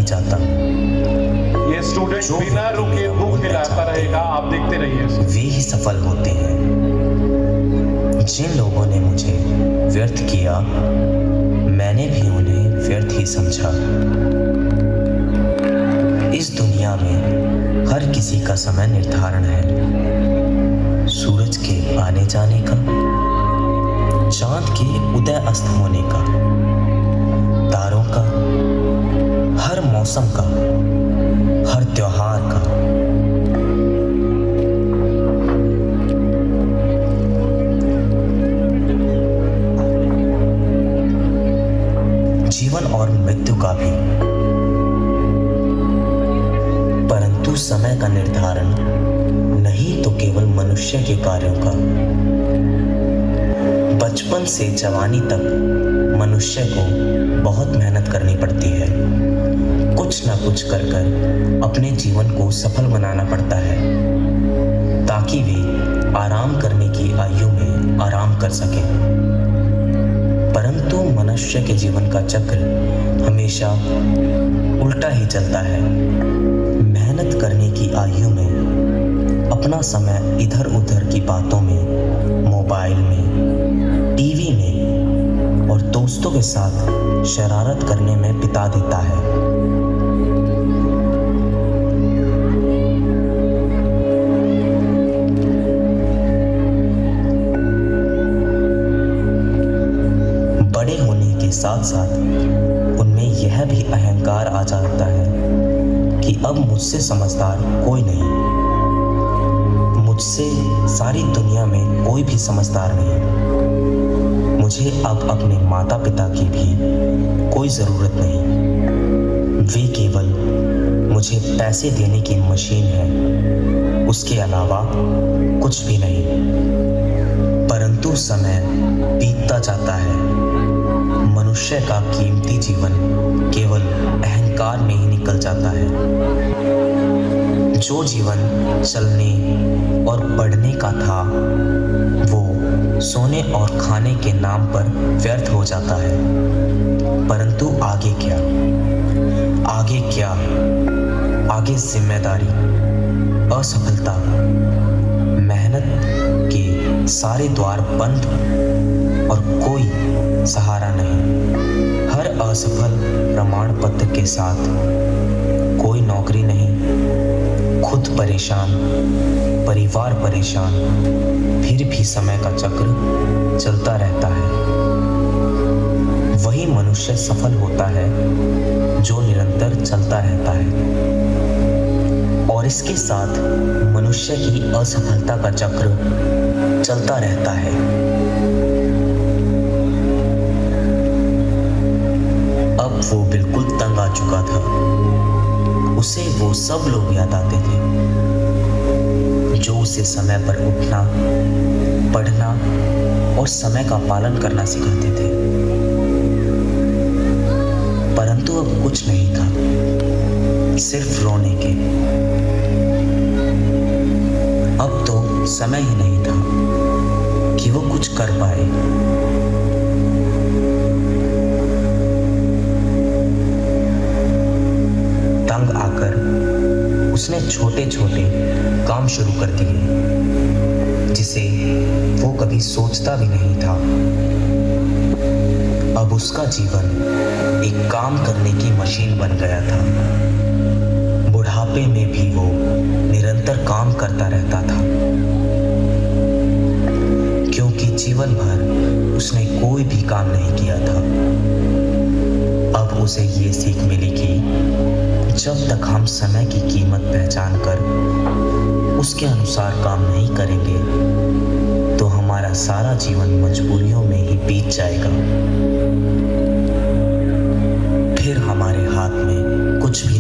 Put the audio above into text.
जाता। ये स्टूडेंट जो बिना रुके बुक हिलाता रहेगा, आप देखते रहिए। वे ही सफल होते हैं। जिन लोगों ने मुझे व्यर्थ किया, मैंने भी उन्हें व्यर्थ ही समझा। इस दुनिया में हर किसी का समय निर्धारण है। सूरज के आने जाने का, चांद के उदय अस्त होने का, तारों का, हर मौसम का, हर त्योहार का। जीवन और मृत्यु का भी। परंतु समय का निर्धारण नहीं तो केवल मनुष्य के कार्यों का। बचपन से जवानी तक मनुष्य को बहुत मेहनत करनी पड़ती है। कुछ न कुछ कर कर अपने जीवन को सफल बनाना पड़ता है, ताकि वे आराम करने की आयु में आराम कर सके। परंतु मनुष्य के जीवन का चक्र हमेशा उल्टा ही चलता है। मेहनत करने की आयु में अपना समय इधर उधर की बातों में, मोबाइल में, टीवी में और दोस्तों के साथ शरारत करने में बिता देता है। बड़े होने के साथ साथ उनमें यह भी अहंकार आ जाता है कि अब मुझसे समझदार कोई नहीं, मुझसे सारी दुनिया में कोई भी समझदार नहीं, मुझे अब अपने माता पिता की भी कोई ज़रूरत नहीं, वे केवल मुझे पैसे देने की मशीन है, उसके अलावा कुछ भी नहीं। परंतु समय बीतता जाता है। मनुष्य का कीमती जीवन केवल अहंकार में ही निकल जाता है। जो जीवन चलने और बढ़ने का था, वो सोने और खाने के नाम पर व्यर्थ हो जाता है। परंतु आगे क्या? आगे क्या? आगे जिम्मेदारी, असफलता, मेहनत के सारे द्वार बंद और कोई सहारा नहीं। हर असफल प्रमाण पत्र के साथ कोई नौकरी नहीं, खुद परेशान, परिवार परेशान, फिर भी समय का चक्र चलता रहता है। वही मनुष्य सफल होता है जो निरंतर चलता रहता है, और इसके साथ मनुष्य की असफलता का चक्र चलता रहता है। अब वो बिल्कुल तंग आ चुका था। उसे वो सब लोग याद आते थे जो उसे समय पर उठना, पढ़ना और समय का पालन करना सिखाते थे। परंतु अब कुछ नहीं था, सिर्फ रोने के। अब तो समय ही नहीं था कि वो कुछ कर पाए। तंग आकर उसने छोटे छोटे काम शुरू कर दिए, जिसे वो कभी सोचता भी नहीं था। अब उसका जीवन एक काम करने की मशीन बन गया था। बुढ़ापे में भी वो निरंतर काम करता रहता था, क्योंकि जीवन भर उसने कोई भी काम नहीं किया था। अब उसे ये सीख मिली कि जब तक हम समय की कीमत पहचान कर उसके अनुसार काम नहीं करेंगे, तो हमारा सारा जीवन मजबूरियों में ही बीत जाएगा। फिर हमारे हाथ में कुछ भी